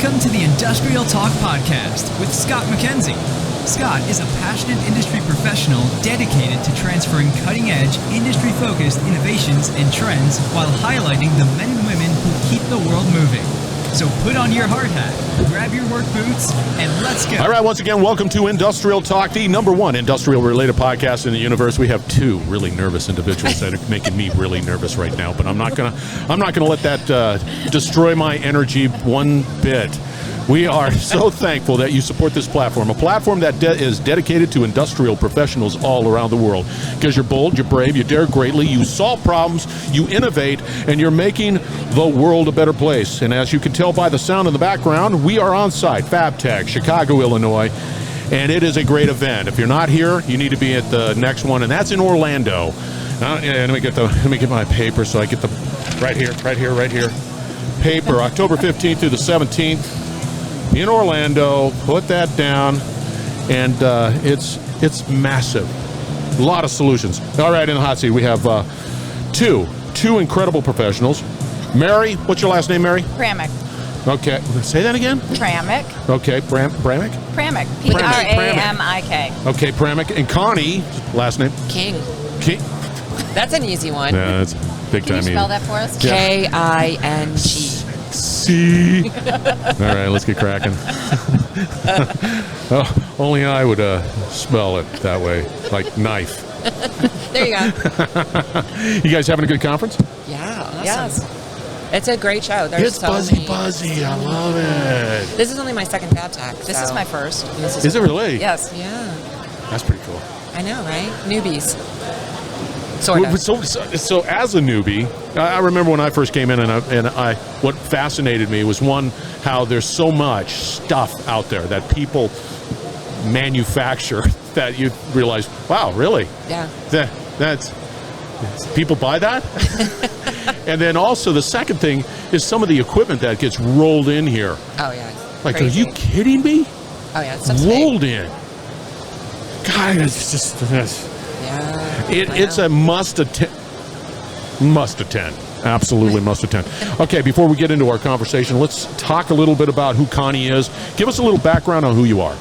Welcome to the Industrial Talk Podcast with Scott MacKenzie. Scott is a passionate industry professional dedicated to transferring cutting-edge, industry-focused innovations and trends while highlighting the men and women who keep the world moving. So put on your hard hat, grab your work boots, and let's go. All right, once again, welcome to Industrial Talk, the number one industrial-related podcast in the universe. We have two really nervous individuals that are making me really nervous right now, but I'm not gonna let that destroy my energy one bit. We are so thankful that you support this platform, a platform that is dedicated to industrial professionals all around the world. Because you're bold, you're brave, you dare greatly, you solve problems, you innovate, and you're making the world a better place. And as you can tell by the sound in the background, we are on site, FABTECH, Chicago, Illinois, and it is a great event. If you're not here, you need to be at the next one, and that's in Orlando. Let me get my paper so I get the right here. Paper, October 15th through the 17th. In Orlando, put that down, and it's massive. A lot of solutions. All right, in the hot seat, we have two incredible professionals. Mary, what's your last name, Mary? Pramik. Okay, say that again? Pramik. Okay, Pramik? Pramik. P-R-A-M-I-K. Okay, Pramik. And Connie, last name? King. That's an easy one. Yeah, that's big time. Can you spell that for us? K-I-N-G. See. All right, let's get cracking. Only I would spell it that way, like knife. There you go. You guys having a good conference? Yeah, awesome. Yes. It's a great show. There's It's buzzy. I love it. This is only my second FABTEch. This is my first. Is it really? Yes. Yeah. That's pretty cool. I know, right? Newbies. Sort of. So as a newbie, I remember when I first came in, and what fascinated me was, one, how there's so much stuff out there that people manufacture that you realize, wow, really? Yeah. That's people buy that? And then also the second thing is some of the equipment that gets rolled in here. Oh, yeah. Like, crazy. Are you kidding me? Oh, yeah. It's rolled in. God, it's just... Yeah. It's a must attend. Absolutely must attend. Okay, before we get into our conversation, let's talk a little bit about who Connie is. Give us a little background on who you are.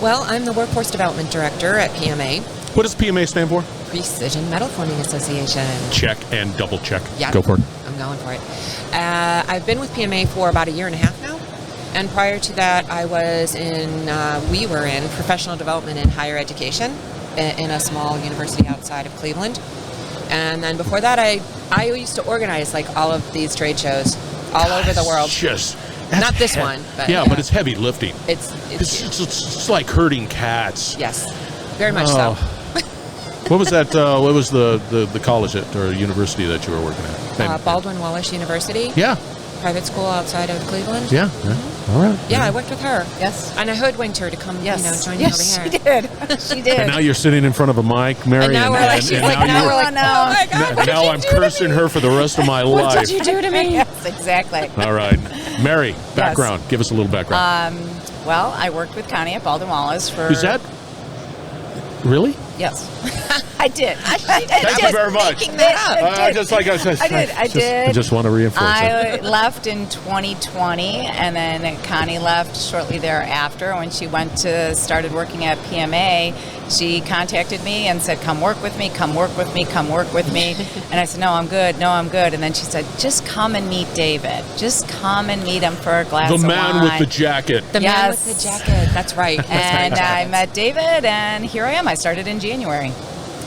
Well, I'm the Workforce Development Director at PMA. What does PMA stand for? Precision Metalforming Association. Check and double check. Yeah. Go for it. I'm going for it. I've been with PMA for about a year and a half now. And prior to that, we were in professional development in higher education in a small university outside of Cleveland. And then before that, I used to organize like all of these trade shows all over the world. Not this one, but yeah, but it's heavy lifting. It's like herding cats. Yes, very much so. What was that? What was the college or university that you were working at? Baldwin Wallace University. Yeah. Private school outside of Cleveland. Yeah. All right. Yeah, I worked with her. Yes. And I hoodwinked her to come, join me over here. She did. She did. And now you're sitting in front of a mic, Mary. And now oh my God. Now I'm cursing her for the rest of my life. What did you do to me? Yes, exactly. All right. Mary, background. Yes. Give us a little background. Well, I worked with Connie at Baldwin Wallace for... Is that... Really? Yes. I did. Thank you very much. I just want to reinforce it. I left in 2020, and then Connie left shortly thereafter. When she started working at PMA, she contacted me and said, come work with me. And I said, no, I'm good. And then she said, just come and meet David. Just come and meet him for a glass of wine. The man with the jacket. The man with the jacket. That's right. And I met David, and here I am. I started in January.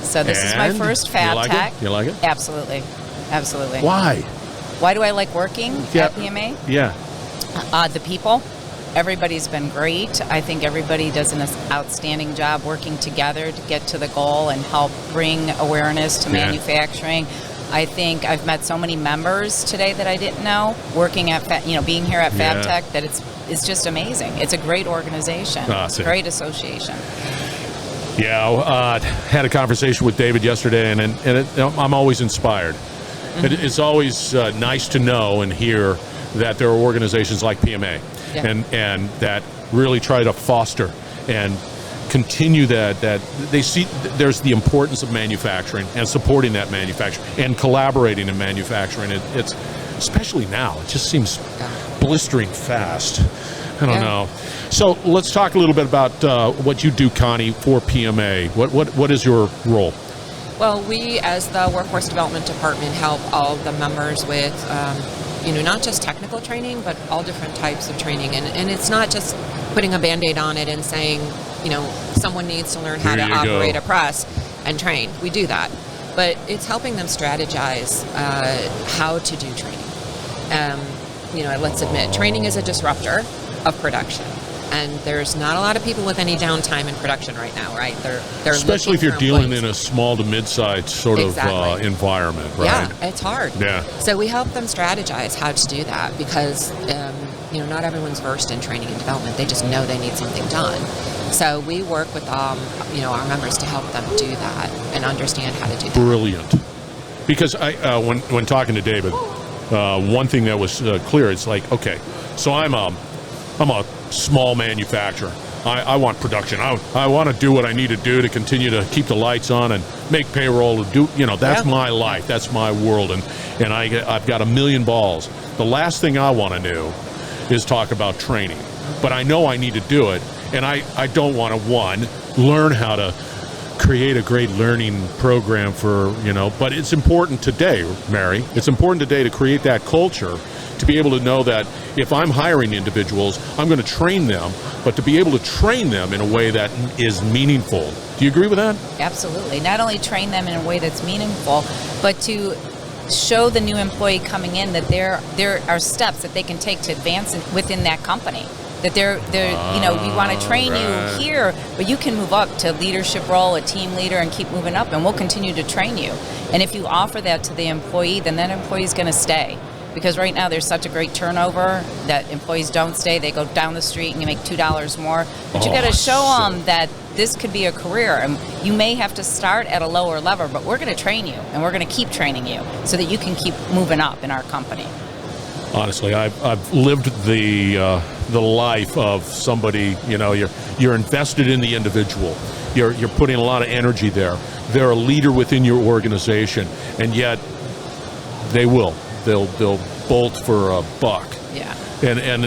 So this is my first FABTECH. You like it? Absolutely. Why? Why do I like working at PMA? Yeah. The people. Everybody's been great. I think everybody does an outstanding job working together to get to the goal and help bring awareness to manufacturing. I think I've met so many members today that I didn't know working at, being here at FABTECH, that it's just amazing. It's a great organization, great association. Yeah, had a conversation with David yesterday, and I'm always inspired. Mm-hmm. It's always nice to know and hear that there are organizations like PMA and that really try to foster and continue that they see there's the importance of manufacturing and supporting that manufacturing and collaborating in manufacturing. especially now. It just seems blistering fast. I don't know. So let's talk a little bit about what you do, Connie, for PMA. What is your role? Well, we, as the Workforce Development Department, help all of the members with, not just technical training, but all different types of training. And it's not just putting a Band-Aid on it and saying, someone needs to learn how to operate a press and train. We do that. But it's helping them strategize how to do training. Let's admit, training is a disruptor of production. And there's not a lot of people with any downtime in production right now, right? They're especially if you're dealing in a small to mid-sized sort of environment, right? Yeah, it's hard. Yeah. So we help them strategize how to do that because, not everyone's versed in training and development. They just know they need something done. So we work with, our members to help them do that and understand how to do that. Brilliant. Because when talking to David, one thing that was clear, it's like, okay, so I'm a small manufacturer. I want production. I want to do what I need to do to continue to keep the lights on and make payroll. That's my life. That's my world. And I've got a million balls. The last thing I want to do is talk about training. But I know I need to do it. And I don't want to, learn how to create a great learning program but it's important today, Mary. It's important today to create that culture to be able to know that if I'm hiring individuals, I'm going to train them, but to be able to train them in a way that is meaningful. Do you agree with that? Absolutely. Not only train them in a way that's meaningful, but to show the new employee coming in that there are steps that they can take to advance within that company. That we want to train you here, but you can move up to leadership role, a team leader, and keep moving up, and we'll continue to train you. And if you offer that to the employee, then that employee is going to stay. Because right now there's such a great turnover that employees don't stay. They go down the street and you make $2 more. But you got to show them that this could be a career. And you may have to start at a lower level, but we're going to train you and we're going to keep training you so that you can keep moving up in our company. Honestly, I've lived the life of somebody. You're invested in the individual. You're putting a lot of energy there. They're a leader within your organization, and yet they'll bolt for a buck. Yeah. And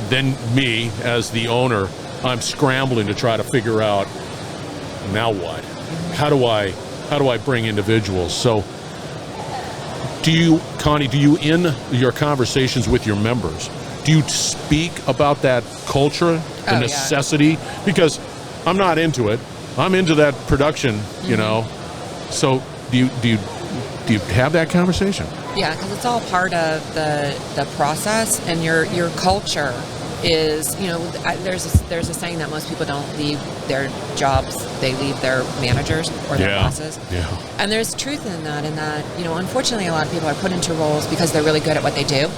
then me as the owner, I'm scrambling to try to figure out now what. How do I bring individuals? So Connie, do you in your conversations with your members, do you speak about that culture, the necessity? Yeah. Because I'm not into it. I'm into that production, So do you have that conversation? Yeah, because it's all part of the process, and your culture is, there's a saying that most people don't leave their jobs, they leave their managers or their bosses. Yeah. And there's truth in that, unfortunately a lot of people are put into roles because they're really good at what they do,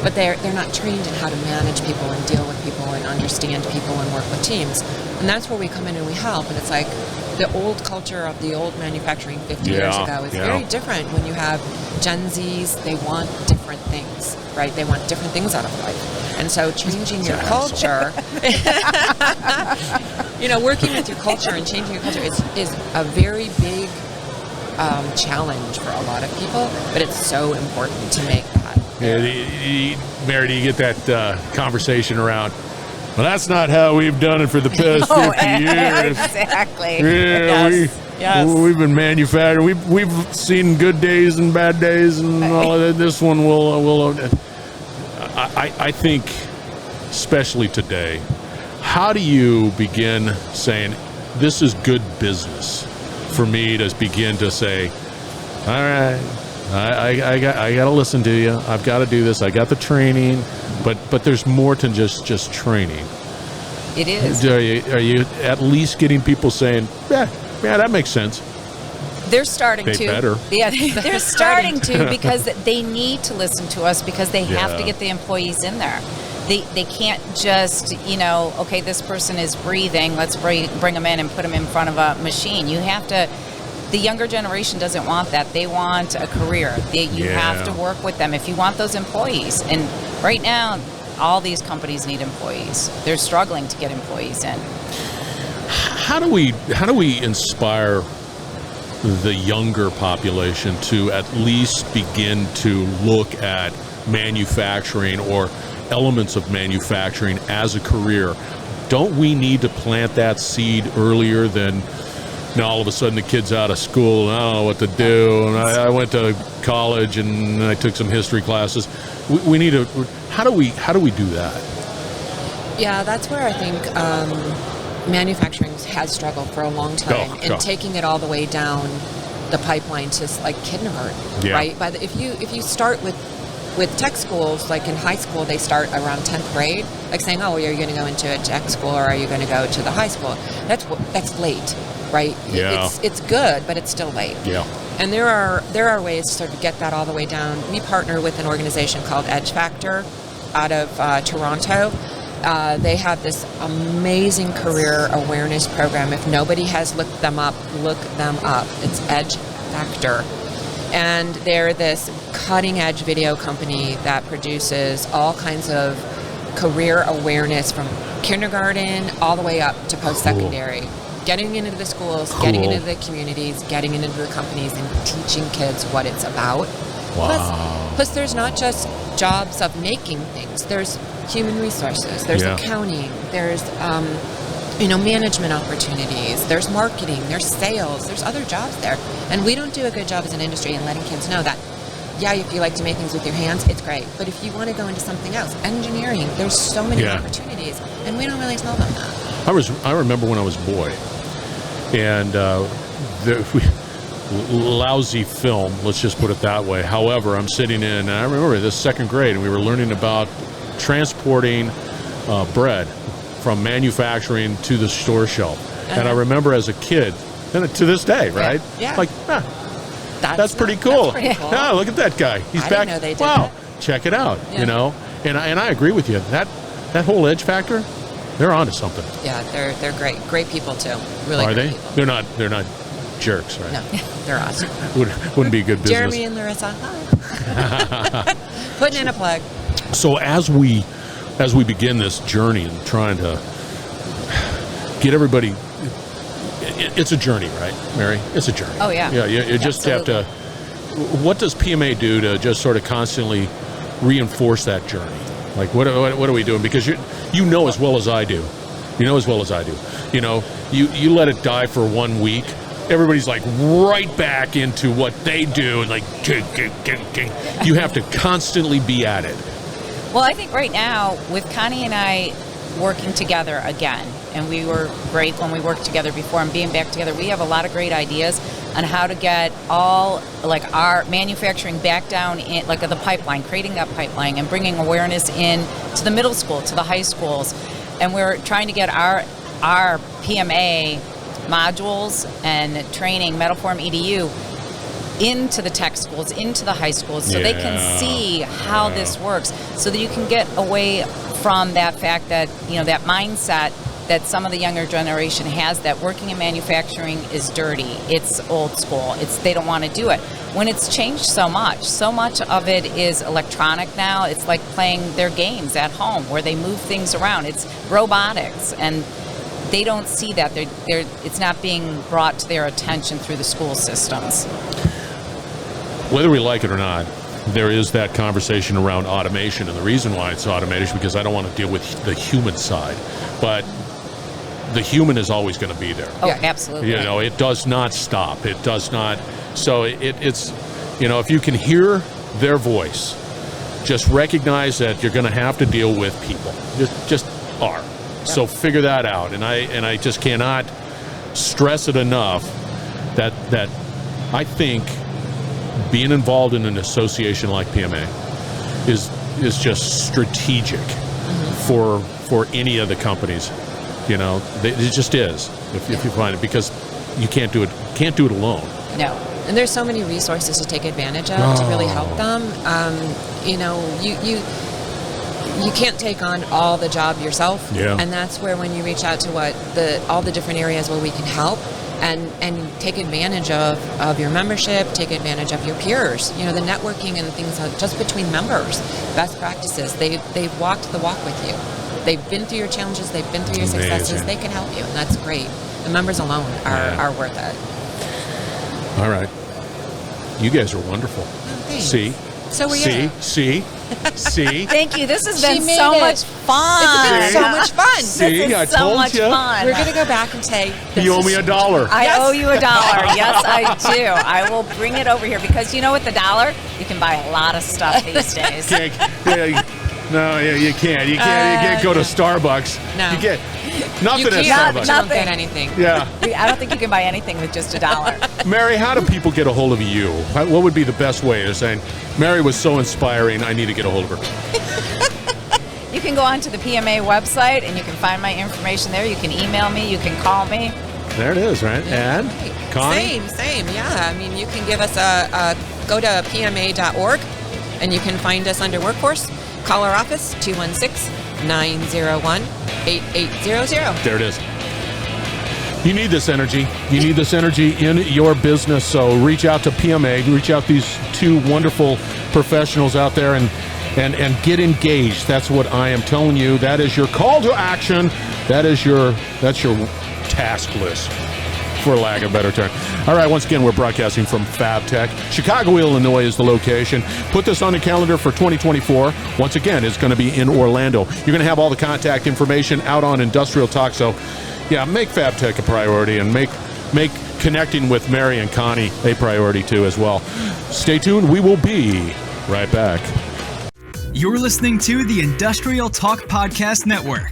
but they're not trained in how to manage people and deal with people and understand people and work with teams. And that's where we come in and we help. And it's like the old culture of the old manufacturing 50 years ago is very different when you have Gen Zs. They want different things, right? They want different things out of life. And so changing your culture, working with your culture and changing your culture is a very big challenge for a lot of people, but it's so important to make that. Mary, do you get that conversation around, well, that's not how we've done it for the past 50 years. Exactly. Yeah, we've been manufacturing. We've seen good days and bad days, and all of that. This one will. I think, especially today, how do you begin saying this is good business for me to begin to say, all right, I got to listen to you. I've got to do this. I got the training. But there's more than just training. It is. Are you at least getting people saying, yeah, that makes sense? They're starting to. They better. Yeah, they're starting to because they need to listen to us because they have to get the employees in there. They can't just, okay, this person is breathing, let's bring them in and put them in front of a machine. You have to. The younger generation doesn't want that. They want a career. You have to work with them if you want those employees. And right now, all these companies need employees. They're struggling to get employees in. How do we inspire the younger population to at least begin to look at manufacturing or elements of manufacturing as a career? Don't we need to plant that seed earlier than now all of a sudden the kid's out of school and I don't know what to do, and I went to college and I took some history classes. We need to, how do we do that? Yeah, that's where I think manufacturing has struggled for a long time in taking it all the way down the pipeline to like kindergarten, right? If you start with tech schools, like in high school, they start around 10th grade, like saying, oh, are you going to go into a tech school or are you going to go to the high school? That's late, right? Yeah. It's good, but it's still late. Yeah. And there are ways to sort of get that all the way down. We partner with an organization called Edge Factor out of Toronto. They have this amazing career awareness program. If nobody has looked them up, look them up. It's Edge Factor. And they're this cutting-edge video company that produces all kinds of career awareness from kindergarten all the way up to post-secondary. Cool. Getting into the schools, getting into the communities, getting into the companies, and teaching kids what it's about. Wow. Plus there's not just jobs of making things. There's human resources. There's accounting. There's management opportunities. There's marketing. There's sales. There's other jobs there. And we don't do a good job as an industry in letting kids know that, yeah, if you like to make things with your hands, it's great. But if you want to go into something else, engineering, there's so many opportunities. And we don't really tell them that. I remember when I was a boy, and lousy film, let's just put it that way. However, I'm sitting in, and I remember this second grade, and we were learning about transporting bread from manufacturing to the store shelf. And I remember as a kid, and to this day, right? Yeah. Like, that's pretty cool. That's pretty cool. Yeah, look at that guy. He's I back. didn't know they did wow, that. check it out. Yeah. You know, and I agree with you. That whole Edge Factor, they're onto something. Yeah, they're great people too. Really Are great they? people. They're not jerks, right? No, they're awesome. Wouldn't be a good business. Jeremy and Larissa, hi. Putting in a plug. So as we begin this journey and trying to get everybody, it's a journey, right, Mary? It's a journey. Oh, yeah. Yeah, you just have to. What does PMA do to just sort of constantly reinforce that journey? Like, what are we doing? Because you know as well as I do. You know as well as I do. You know, you let it die for 1 week, everybody's like right back into what they do, and like, you have to constantly be at it. Well, I think right now, with Connie and I working together again, and we were great when we worked together before, and being back together, we have a lot of great ideas on how to get all, like, our manufacturing back down in, like, the pipeline, creating that pipeline and bringing awareness in to the middle school, to the high schools. And we're trying to get our PMA modules and training, Metalform EDU, into the tech schools, into the high schools, so they can see how this works, so that you can get away from that fact that, that mindset that some of the younger generation has, that working in manufacturing is dirty, it's old school, they don't want to do it. When it's changed so much of it is electronic now. It's like playing their games at home where they move things around. It's robotics, and they don't see that. It's not being brought to their attention through the school systems. Whether we like it or not, there is that conversation around automation, and the reason why it's automated is because I don't want to deal with the human side, but the human is always going to be there. Oh, absolutely. It does not stop. It does not. So it's, if you can hear their voice, just recognize that you're going to have to deal with people. Just are. Yep. So figure that out. And I just cannot stress it enough that I think being involved in an association like PMA is just strategic for any of the companies. It just is, if you find it, because you can't do it alone. No. And there's so many resources to take advantage of to really help them. You can't take on all the job yourself. Yeah. And that's where, when you reach out to all the different areas where we can help, and take advantage of your membership, take advantage of your peers, the networking and things just between members, best practices. They've walked the walk with you. They've been through your challenges, they've been through your successes, they can help you, and that's great. The members alone are worth it. All right. You guys are wonderful. Thanks. See? So we See? are. See? Thank you. This has She been made so it. much fun. It's been so much fun. See? This is I so told much ya. fun. We're going to go back and say, You owe me $1. I Yes. owe you $1. Yes, I do. I will bring it over here because you know, with $1, you can buy a lot of stuff these days. No, you can't. You can't go to Starbucks. No. You get nothing you at can't. Starbucks. You don't get anything. Yeah. I don't think you can buy anything with just $1. Mary, how do people get a hold of you? What would be the best way of saying, Mary was so inspiring, I need to get a hold of her? You can go onto the PMA website and you can find my information there. You can email me. You can call me. There it is, right? And Right. Connie? Same. Yeah. I mean, you can give us go to pma.org and you can find us under workforce. Call our office, 216-901-8800. There it is. You need this energy. You need this energy in your business. So reach out to PMA. Reach out to these two wonderful professionals out there and get engaged. That's what I am telling you. That is your call to action. That's your task list, for lack of a better term. All right, once again, we're broadcasting from FABTECH. Chicago, Illinois is the location. Put this on the calendar for 2024. Once again, it's going to be in Orlando. You're going to have all the contact information out on Industrial Talk. So, yeah, make FABTECH a priority and make connecting with Mary and Connie a priority too as well. Stay tuned. We will be right back. You're listening to the Industrial Talk Podcast Network.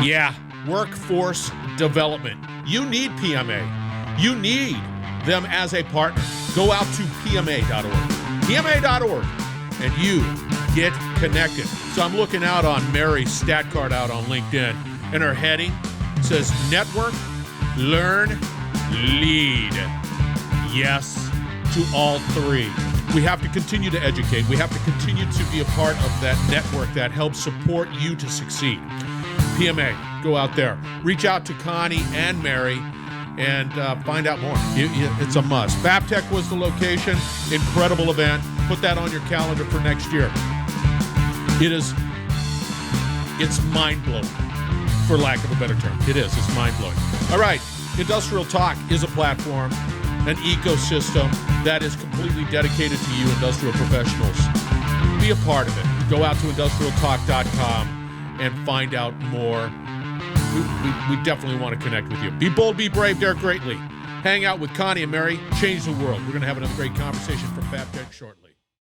Yeah, workforce development. You need PMA. You need them as a partner. Go out to pma.org. pma.org, and you get connected. So I'm looking out on Mary's stat card out on LinkedIn, and her heading says Network, Learn, Lead. Yes to all three. We have to continue to educate. We have to continue to be a part of that network that helps support you to succeed. PMA, go out there. Reach out to Connie and Mary and find out more. It's a must. FABTECH was the location. Incredible event. Put that on your calendar for next year. It's mind-blowing, for lack of a better term. It is. It's mind-blowing. All right. Industrial Talk is a platform, an ecosystem that is completely dedicated to you industrial professionals. Be a part of it. Go out to industrialtalk.com and find out more. We definitely want to connect with you. Be bold, be brave, dare greatly. Hang out with Connie and Mary. Change the world. We're going to have another great conversation from FABTECH shortly.